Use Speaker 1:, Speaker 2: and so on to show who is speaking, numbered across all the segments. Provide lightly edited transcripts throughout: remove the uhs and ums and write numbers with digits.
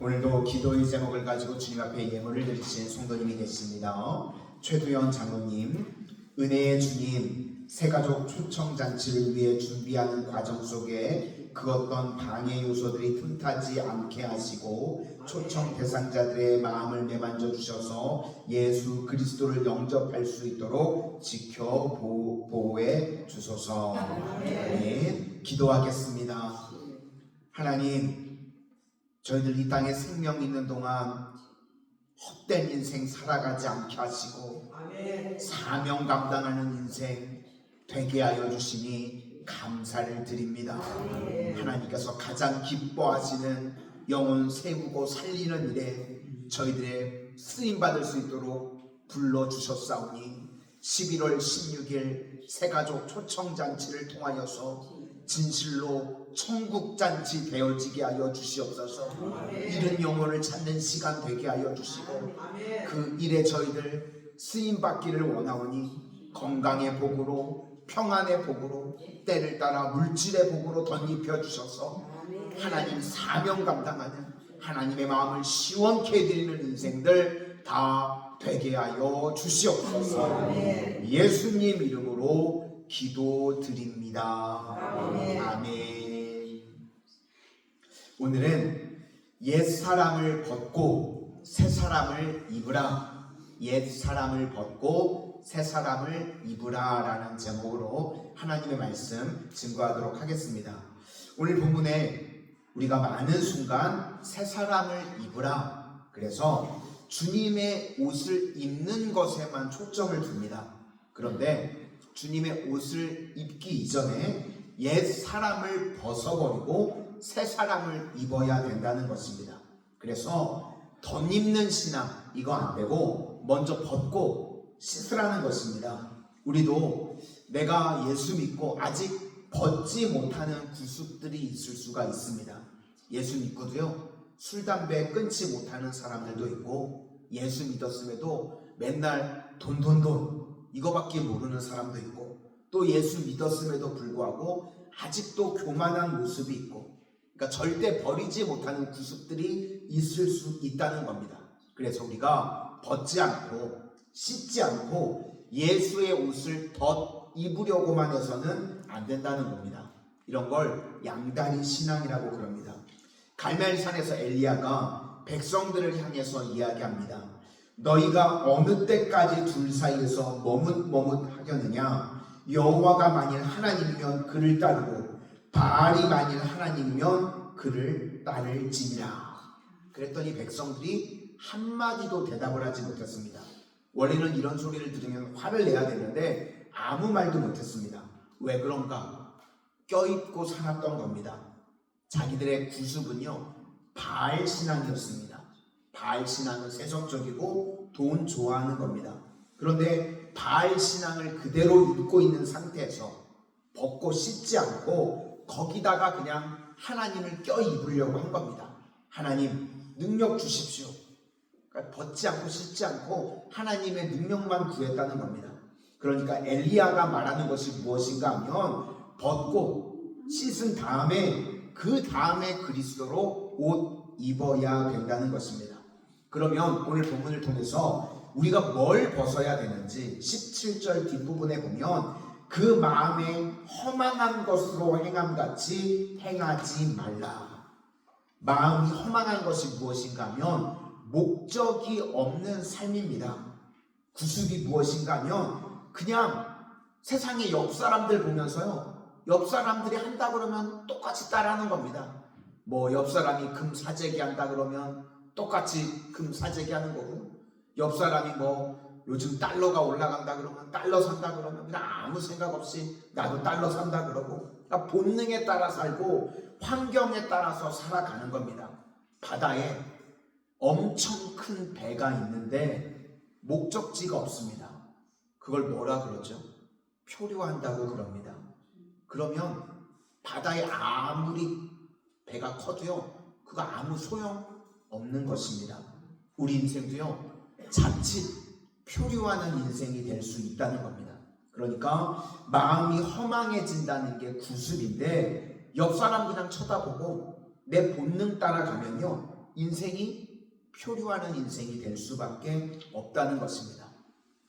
Speaker 1: 오늘도 기도의 제목을 가지고 주님 앞에 예물을 드리신 성도님이 계십니다. 최두현 장로님, 은혜의 주님, 새가족 초청잔치를 위해 준비하는 과정 속에 그 어떤 방해 요소들이 틈타지 않게 하시고 초청 대상자들의 마음을 내만져 주셔서 예수 그리스도를 영접할 수 있도록 지켜 보호해 주소서. 네, 기도하겠습니다. 하나님, 저희들 이 땅에 생명 있는 동안 헛된 인생 살아가지 않게 하시고 사명 감당하는 인생 되게 하여 주시니 감사를 드립니다. 하나님께서 가장 기뻐하시는 영혼 세우고 살리는 일에 저희들의 쓰임받을 수 있도록 불러주셨사오니 11월 16일 새가족 초청잔치를 통하여서 진실로 천국잔치 되어지게 하여 주시옵소서. 잃은 영혼을 찾는 시간 되게 하여 주시고 그 일에 저희들 쓰임받기를 원하오니 건강의 복으로 평안의 복으로 때를 따라 물질의 복으로 덧입혀 주셔서 하나님 사명 감당하는 하나님의 마음을 시원케 해드리는 인생들 다 되게 하여 주시옵소서. 예수님 이름으로 기도드립니다. 아멘. 오늘은 옛 사람을 벗고 새 사람을 입으라, 옛 사람을 벗고 새 사람을 입으라 라는 제목으로 하나님의 말씀 증거하도록 하겠습니다. 오늘 본문에 우리가 많은 순간 새 사람을 입으라, 그래서 주님의 옷을 입는 것에만 초점을 둡니다. 그런데 주님의 옷을 입기 이전에 옛 사람을 벗어버리고 새 사람을 입어야 된다는 것입니다. 그래서 덧입는 신앙 이거 안 되고 먼저 벗고 씻으라는 것입니다. 우리도 내가 예수 믿고 아직 벗지 못하는 구습들이 있을 수가 있습니다. 예수 믿고도요 술, 담배 끊지 못하는 사람들도 있고, 예수 믿었음에도 맨날 돈 이거밖에 모르는 사람도 있고, 또 예수 믿었음에도 불구하고 아직도 교만한 모습이 있고, 그러니까 절대 버리지 못하는 구습들이 있을 수 있다는 겁니다. 그래서 우리가 벗지 않고 씻지 않고 예수의 옷을 덧 입으려고만 해서는 안 된다는 겁니다. 이런 걸 양다리 신앙이라고 그럽니다. 갈멜산에서 엘리야가 백성들을 향해서 이야기합니다. 너희가 어느 때까지 둘 사이에서 머뭇머뭇하겠느냐? 여호와가 만일 하나님이면 그를 따르고 바알이 만일 하나님이면 그를 따를지니라. 그랬더니 백성들이 한마디도 대답을 하지 못했습니다. 원래는 이런 소리를 들으면 화를 내야 되는데 아무 말도 못했습니다. 왜 그런가? 껴입고 살았던 겁니다. 자기들의 구습은요 바알 신앙이었습니다. 바알 신앙은 세속적이고 돈 좋아하는 겁니다. 그런데 바알 신앙을 그대로 입고 있는 상태에서 벗고 씻지 않고 거기다가 그냥 하나님을 껴입으려고 한 겁니다. 하나님 능력 주십시오. 그러니까 벗지 않고 씻지 않고 하나님의 능력만 구했다는 겁니다. 그러니까 엘리야가 말하는 것이 무엇인가 하면 벗고 씻은 다음에 그 다음에 그리스도로 옷 입어야 된다는 것입니다. 그러면 오늘 본문을 통해서 우리가 뭘 벗어야 되는지 17절 뒷부분에 보면 그 마음에 허망한 것으로 행함같이 행하지 말라. 마음이 허망한 것이 무엇인가 하면 목적이 없는 삶입니다. 구습이 무엇인가 하면 그냥 세상의 옆 사람들 보면서요 옆 사람들이 한다 그러면 똑같이 따라하는 겁니다. 뭐 옆 사람이 금 사재기 한다 그러면 똑같이 금 사재기 하는 거고, 옆 사람이 뭐 요즘 달러가 올라간다 그러면 달러 산다 그러면 그냥 아무 생각 없이 나도 달러 산다 그러고, 그러니까 본능에 따라 살고 환경에 따라서 살아가는 겁니다. 바다에 엄청 큰 배가 있는데 목적지가 없습니다. 그걸 뭐라 그러죠? 표류한다고 그럽니다. 그러면 바다에 아무리 배가 커도요 그거 아무 소용 없는 것입니다. 우리 인생도요 자칫 표류하는 인생이 될 수 있다는 겁니다. 그러니까 마음이 허망해진다는 게 구습인데, 옆 사람 그냥 쳐다보고 내 본능 따라가면요 인생이 표류하는 인생이 될 수밖에 없다는 것입니다.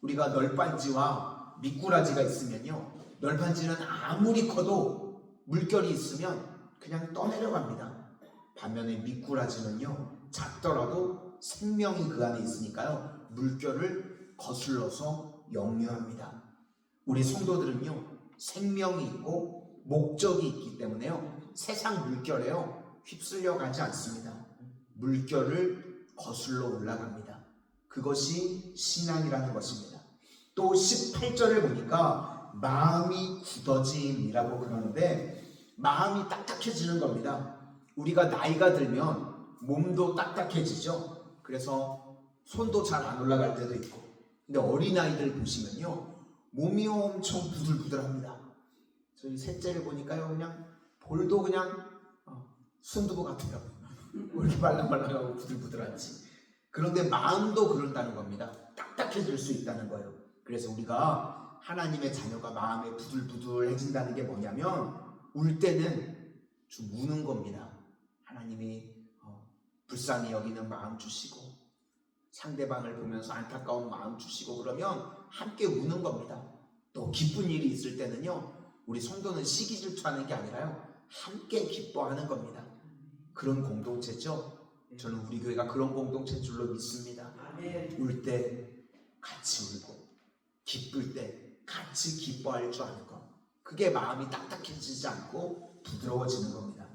Speaker 1: 우리가 널빤지와 미꾸라지가 있으면요, 널빤지는 아무리 커도 물결이 있으면 그냥 떠내려갑니다. 반면에 미꾸라지는요, 작더라도 생명이 그 안에 있으니까요, 물결을 거슬러서 역류합니다. 우리 성도들은요, 생명이 있고 목적이 있기 때문에요, 세상 물결에요 휩쓸려 가지 않습니다. 물결을 거슬러 올라갑니다. 그것이 신앙이라는 것입니다. 또 18절에 보니까 마음이 굳어짐이라고 그러는데, 마음이 딱딱해지는 겁니다. 우리가 나이가 들면 몸도 딱딱해지죠. 그래서 손도 잘 안 올라갈 때도 있고, 근데 어린아이들 보시면요, 몸이 엄청 부들부들합니다. 저희 셋째를 보니까요, 그냥 볼도 그냥 순두부 같아요. 왜 이렇게 말랑말랑하고 부들부들한지. 그런데 마음도 그런다는 겁니다. 딱딱해질 수 있다는 거예요. 그래서 우리가 하나님의 자녀가 마음에 부들부들해진다는 게 뭐냐면, 울 때는 좀 우는 겁니다. 하나님이 불쌍히 여기는 마음 주시고, 상대방을 보면서 안타까운 마음 주시고, 그러면 함께 우는 겁니다. 또 기쁜 일이 있을 때는요, 우리 성도는 시기 질투하는 게 아니라요, 함께 기뻐하는 겁니다. 그런 공동체죠. 저는 우리 교회가 그런 공동체인 줄로 믿습니다. 울 때 같이 울고, 기쁠 때 같이 기뻐할 줄 아는 것, 그게 마음이 딱딱해지지 않고 부드러워지는 겁니다.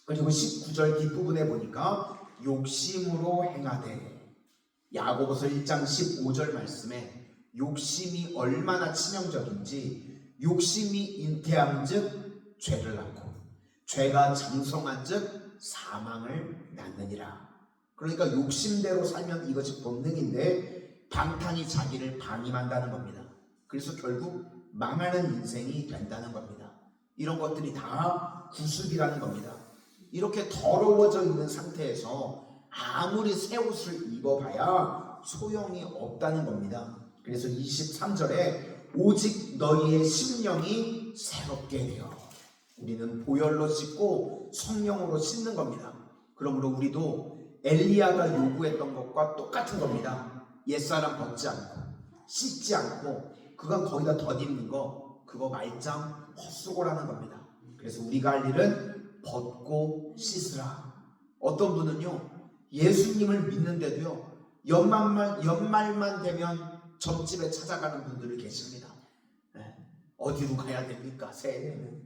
Speaker 1: 그리고 19절 뒷부분에 보니까 욕심으로 행하되, 야고보서 1장 15절 말씀에 욕심이 얼마나 치명적인지, 욕심이 잉태함즉 죄를 낳고 죄가 장성한즉 사망을 낳느니라. 그러니까 욕심대로 살면 이것이 본능인데 방탕이 자기를 방임한다는 겁니다. 그래서 결국 망하는 인생이 된다는 겁니다. 이런 것들이 다 구습이라는 겁니다. 이렇게 더러워져 있는 상태에서 아무리 새 옷을 입어봐야 소용이 없다는 겁니다. 그래서 23절에 오직 너희의 심령이 새롭게 되어, 우리는 보혈로 씻고 성령으로 씻는 겁니다. 그러므로 우리도 엘리야가 요구했던 것과 똑같은 겁니다. 옛사람 벗지 않고 씻지 않고 그건 거기다 덧입는 거, 그거 말짱 헛수고라는 겁니다. 그래서 우리가 할 일은 벗고 씻으라. 어떤 분은요, 예수님을 믿는데도요, 연말만 되면 점집에 찾아가는 분들이 계십니다. 어디로 가야 됩니까? 새해에는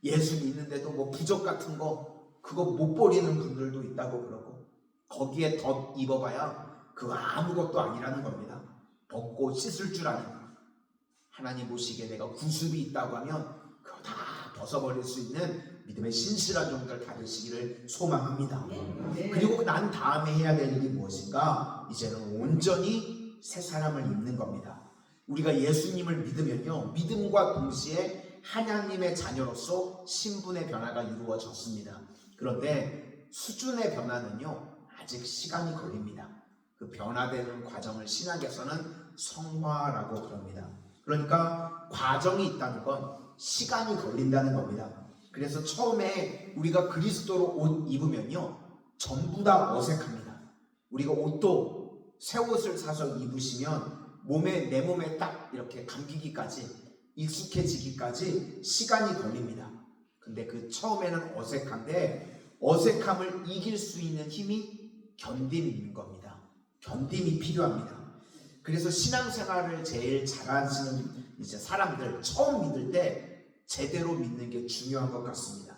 Speaker 1: 예수 믿는데도 뭐 부적 같은 거 그거 못 버리는 분들도 있다고 그러고, 거기에 덧 입어봐야 그거 아무것도 아니라는 겁니다. 벗고 씻을 줄 아는, 하나님 보시기에 내가 구습이 있다고 하면 그거 다 벗어버릴 수 있는 믿음의 신실한 종들 다 되시기를 소망합니다. 그리고 난 다음에 해야 될 일이 무엇인가? 이제는 온전히 새 사람을 입는 겁니다. 우리가 예수님을 믿으면요, 믿음과 동시에 하나님의 자녀로서 신분의 변화가 이루어졌습니다. 그런데 수준의 변화는요, 아직 시간이 걸립니다. 그 변화되는 과정을 신학에서는 성화라고 그럽니다. 그러니까 과정이 있다는 건 시간이 걸린다는 겁니다. 그래서 처음에 우리가 그리스도로 옷 입으면요, 전부 다 어색합니다. 우리가 옷도 새 옷을 사서 입으시면 내 몸에 딱 이렇게 감기기까지, 익숙해지기까지 시간이 걸립니다. 근데 그 처음에는 어색한데, 어색함을 이길 수 있는 힘이 견딤이 있는 겁니다. 견딤이 필요합니다. 그래서 신앙생활을 제일 잘하시는 이제 사람들, 처음 믿을 때 제대로 믿는 게 중요한 것 같습니다.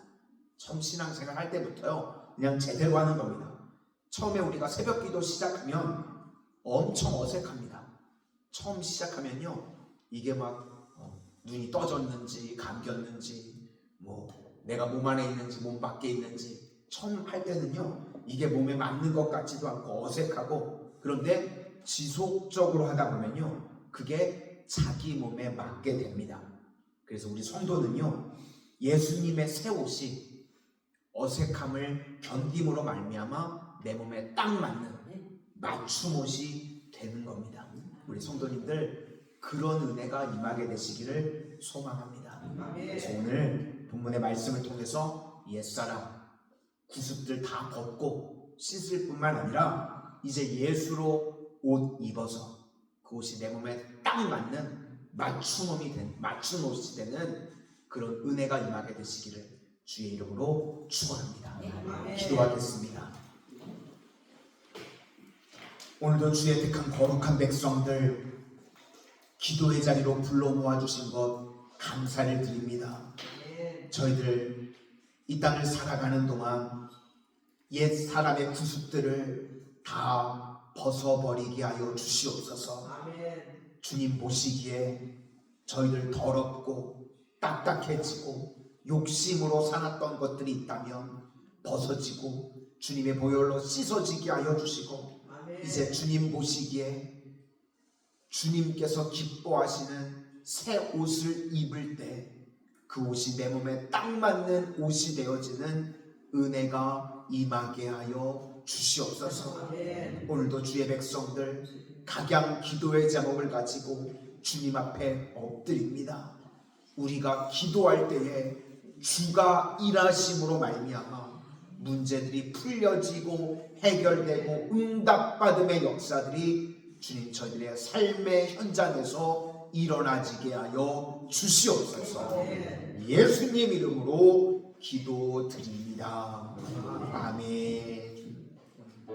Speaker 1: 처음 신앙생활 할 때부터요, 그냥 제대로 하는 겁니다. 처음에 우리가 새벽기도 시작하면 엄청 어색합니다. 처음 시작하면요, 이게 막 눈이 떠졌는지 감겼는지, 뭐 내가 몸 안에 있는지 몸 밖에 있는지, 처음 할 때는요, 이게 몸에 맞는 것 같지도 않고 어색하고, 그런데 지속적으로 하다 보면요, 그게 자기 몸에 맞게 됩니다. 그래서 우리 성도는요, 예수님의 새 옷이 어색함을 견딤으로 말미암아 내 몸에 딱 맞는 맞춤 옷이 되는 겁니다. 우리 성도님들, 그런 은혜가 임하게 되시기를 소망합니다. 그래서 오늘 본문의 말씀을 통해서 옛사람 구습들 다 벗고 씻을 뿐만 아니라 이제 예수로 옷 입어서 그 옷이 내 몸에 딱 맞는 맞춤 옷이 되는 그런 은혜가 임하게 되시기를 주의 이름으로 축원합니다. 기도하겠습니다. 오늘도 주의 택한 거룩한 백성들 기도의 자리로 불러 모아주신 것 감사를 드립니다. 저희들 이 땅을 살아가는 동안 옛 사람의 구습들을 다 벗어버리게 하여 주시옵소서. 주님 보시기에 저희들 더럽고 딱딱해지고 욕심으로 살았던 것들이 있다면 벗어지고 주님의 보혈로 씻어지게 하여 주시고, 이제 주님 보시기에 주님께서 기뻐하시는 새 옷을 입을 때 그 옷이 내 몸에 딱 맞는 옷이 되어지는 은혜가 임하게 하여 주시옵소서. 오늘도 주의 백성들 각양 기도의 제목을 가지고 주님 앞에 엎드립니다. 우리가 기도할 때에 주가 일하심으로 말미암아 문제들이 풀려지고 해결되고 응답받음의 역사들이 주님 저희들의 삶의 현장에서 일어나지게 하여 주시옵소서. 예수님 이름으로 기도드립니다. 아멘.